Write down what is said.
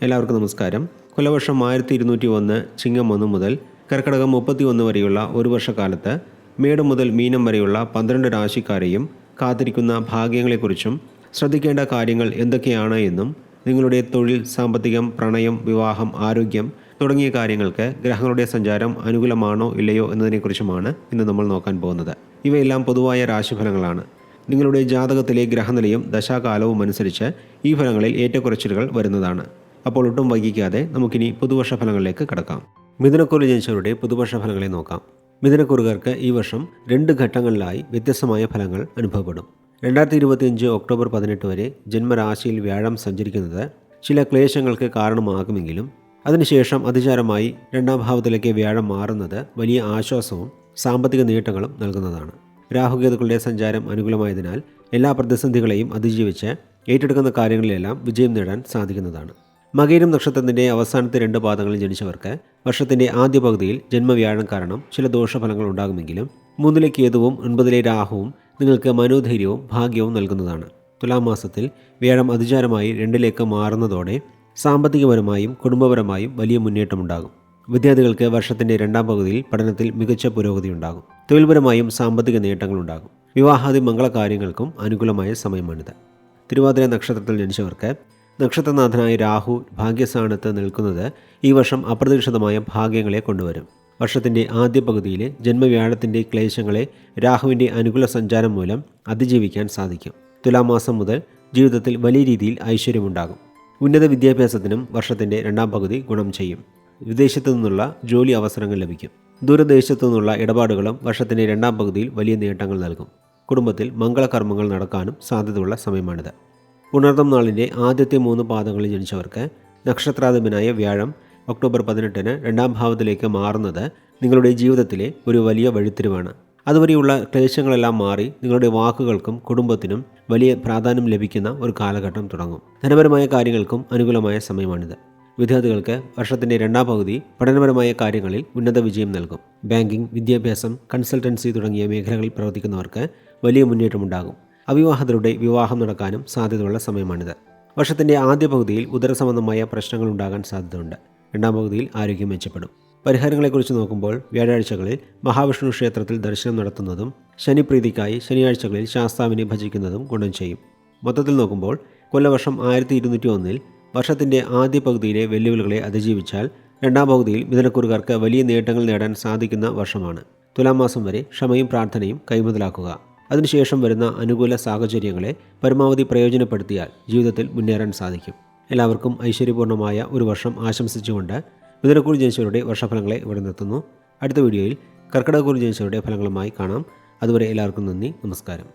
എല്ലാവർക്കും നമസ്കാരം. കൊല്ലവർഷം 1201 ചിങ്ങം 1 മുതൽ കർക്കിടകം 31 വരെയുള്ള ഒരു വർഷക്കാലത്ത് മേടം മുതൽ മീനം വരെയുള്ള 12 രാശിക്കാരെയും കാത്തിരിക്കുന്ന ഭാഗ്യങ്ങളെക്കുറിച്ചും ശ്രദ്ധിക്കേണ്ട കാര്യങ്ങൾ എന്തൊക്കെയാണ് എന്നും നിങ്ങളുടെ തൊഴിൽ, സാമ്പത്തികം, പ്രണയം, വിവാഹം, ആരോഗ്യം തുടങ്ങിയ കാര്യങ്ങൾക്ക് ഗ്രഹങ്ങളുടെ സഞ്ചാരം അനുകൂലമാണോ ഇല്ലയോ എന്നതിനെക്കുറിച്ചുമാണ് ഇന്ന് നമ്മൾ നോക്കാൻ പോകുന്നത്. ഇവയെല്ലാം പൊതുവായ രാശിഫലങ്ങളാണ്. നിങ്ങളുടെ ജാതകത്തിലെ ഗ്രഹനിലയും ദശാകാലവും അനുസരിച്ച് ഈ ഫലങ്ങളിൽ ഏറ്റക്കുറച്ചിലുകൾ വരുന്നതാണ്. അപ്പോൾ ഒട്ടും വൈകിക്കാതെ നമുക്കിനി പുതുവർഷ ഫലങ്ങളിലേക്ക് കടക്കാം. മിഥുനക്കൂറിൽ ജനിച്ചവരുടെ പുതുവർഷ ഫലങ്ങളെ നോക്കാം. മിഥുനക്കൂറുകാർക്ക് ഈ വർഷം 2 ഘട്ടങ്ങളിലായി വ്യത്യസ്തമായ ഫലങ്ങൾ അനുഭവപ്പെടും. 2025 ഒക്ടോബർ 18 വരെ ജന്മരാശിയിൽ വ്യാഴം സഞ്ചരിക്കുന്നത് ചില ക്ലേശങ്ങൾക്ക് കാരണമാകുമെങ്കിലും അതിനുശേഷം അതിചാരമായി 2ാം ഭാവത്തിലേക്ക് വ്യാഴം മാറുന്നത് വലിയ ആശ്വാസവും സാമ്പത്തിക നേട്ടങ്ങളും നൽകുന്നതാണ്. രാഹുകേതുക്കളുടെ സഞ്ചാരം അനുകൂലമായതിനാൽ എല്ലാ പ്രതിസന്ധികളെയും അതിജീവിച്ച് ഏറ്റെടുക്കുന്ന കാര്യങ്ങളിലെല്ലാം വിജയം നേടാൻ സാധിക്കുന്നതാണ്. മകയിരം നക്ഷത്രത്തിൻ്റെ അവസാനത്തെ 2 പാദങ്ങളിൽ ജനിച്ചവർക്ക് വർഷത്തിൻ്റെ ആദ്യ പകുതിയിൽ ജന്മവ്യാഴം കാരണം ചില ദോഷഫലങ്ങൾ ഉണ്ടാകുമെങ്കിലും 3ലെ കേതുവും 9ലെ രാഹുവും നിങ്ങൾക്ക് മനോധൈര്യവും ഭാഗ്യവും നൽകുന്നതാണ്. തുലാം മാസത്തിൽ വ്യാഴം അതിചാരമായി 2ലേക്ക് മാറുന്നതോടെ സാമ്പത്തികപരമായും കുടുംബപരമായും വലിയ മുന്നേറ്റമുണ്ടാകും. വിദ്യാർത്ഥികൾക്ക് വർഷത്തിൻ്റെ 2ാം പകുതിയിൽ പഠനത്തിൽ മികച്ച പുരോഗതി ഉണ്ടാകും. തൊഴിൽപരമായും സാമ്പത്തിക നേട്ടങ്ങളുണ്ടാകും. വിവാഹാദി മംഗളകാര്യങ്ങൾക്കും അനുകൂലമായ സമയമാണിത്. തിരുവാതിര നക്ഷത്രത്തിൽ ജനിച്ചവർക്ക് നക്ഷത്രനാഥനായ രാഹു ഭാഗ്യസ്ഥാനത്ത് നിൽക്കുന്നത് ഈ വർഷം അപ്രതീക്ഷിതമായ ഭാഗ്യങ്ങളെ കൊണ്ടുവരും. വർഷത്തിൻ്റെ ആദ്യ പകുതിയിലെ ജന്മവ്യാഴത്തിൻ്റെ ക്ലേശങ്ങളെ രാഹുവിൻ്റെ അനുകൂല സഞ്ചാരം മൂലം അതിജീവിക്കാൻ സാധിക്കും. തുലാമാസം മുതൽ ജീവിതത്തിൽ വലിയ രീതിയിൽ ഐശ്വര്യമുണ്ടാകും. ഉന്നത വിദ്യാഭ്യാസത്തിനും വർഷത്തിൻ്റെ 2ാം പകുതി ഗുണം ചെയ്യും. വിദേശത്തു നിന്നുള്ള ജോലി അവസരങ്ങൾ ലഭിക്കും. ദൂരദേശത്തു നിന്നുള്ള ഇടപാടുകളും വർഷത്തിൻ്റെ 2ാം പകുതിയിൽ വലിയ നേട്ടങ്ങൾ നൽകും. കുടുംബത്തിൽ മംഗളകർമ്മങ്ങൾ നടക്കാനും സാധ്യതയുള്ള സമയമാണിത്. ഉണർത്തം നാളിൻ്റെ ആദ്യത്തെ 3 പാദങ്ങളിൽ ജനിച്ചവർക്ക് നക്ഷത്രാധിപനായ വ്യാഴം ഒക്ടോബർ 18 2ാം ഭാവത്തിലേക്ക് മാറുന്നത് നിങ്ങളുടെ ജീവിതത്തിലെ ഒരു വലിയ വഴിത്തിരിവാണ്. അതുവരെയുള്ള ക്ലേശങ്ങളെല്ലാം മാറി നിങ്ങളുടെ വാക്കുകൾക്കും കുടുംബത്തിനും വലിയ പ്രാധാന്യം ലഭിക്കുന്ന ഒരു കാലഘട്ടം തുടങ്ങും. ധനപരമായ കാര്യങ്ങൾക്കും അനുകൂലമായ സമയമാണിത്. വിദ്യാർത്ഥികൾക്ക് വർഷത്തിൻ്റെ 2ാം പകുതി പഠനപരമായ കാര്യങ്ങളിൽ ഉന്നത വിജയം നൽകും. ബാങ്കിംഗ്, വിദ്യാഭ്യാസം, കൺസൾട്ടൻസി തുടങ്ങിയ മേഖലകളിൽ പ്രവർത്തിക്കുന്നവർക്ക് വലിയ മുന്നേറ്റമുണ്ടാകും. അവിവാഹിതരുടെ വിവാഹം നടക്കാനും സാധ്യതയുള്ള സമയമാണിത്. വർഷത്തിൻ്റെ ആദ്യ പകുതിയിൽ ഉദരസംബന്ധമായ പ്രശ്നങ്ങൾ ഉണ്ടാകാൻ സാധ്യതയുണ്ട്. 2ാം പകുതിയിൽ ആരോഗ്യം മെച്ചപ്പെടും. പരിഹാരങ്ങളെക്കുറിച്ച് നോക്കുമ്പോൾ വ്യാഴാഴ്ചകളിൽ മഹാവിഷ്ണു ക്ഷേത്രത്തിൽ ദർശനം നടത്തുന്നതും ശനിപ്രീതിക്കായി ശനിയാഴ്ചകളിൽ ശാസ്താവിനെ ഭജിക്കുന്നതും ഗുണം ചെയ്യും. മൊത്തത്തിൽ നോക്കുമ്പോൾ കൊല്ലവർഷം 1201 വർഷത്തിൻ്റെ ആദ്യ പകുതിയിലെ വെല്ലുവിളികളെ അതിജീവിച്ചാൽ 2ാം പകുതിയിൽ മിഥുനക്കൂറുകാർക്ക് വലിയ നേട്ടങ്ങൾ നേടാൻ സാധിക്കുന്ന വർഷമാണ്. തുലാം മാസം വരെ ക്ഷമയും പ്രാർത്ഥനയും കൈമുതലാക്കുക. അതിനുശേഷം വരുന്ന അനുകൂല സാഹചര്യങ്ങളെ പരമാവധി പ്രയോജനപ്പെടുത്തിയാൽ ജീവിതത്തിൽ മുന്നേറാൻ സാധിക്കും. എല്ലാവർക്കും ഐശ്വര്യപൂർണ്ണമായ ഒരു വർഷം ആശംസിച്ചുകൊണ്ട് മിഥുനക്കൂറിൽ ജനിച്ചവരുടെ വർഷഫലങ്ങളെ ഇവിടെ നിർത്തുന്നു. അടുത്ത വീഡിയോയിൽ കർക്കിടകക്കൂറിൽ ജനിച്ചവരുടെ ഫലങ്ങളുമായി കാണാം. അതുവരെ എല്ലാവർക്കും നന്ദി, നമസ്കാരം.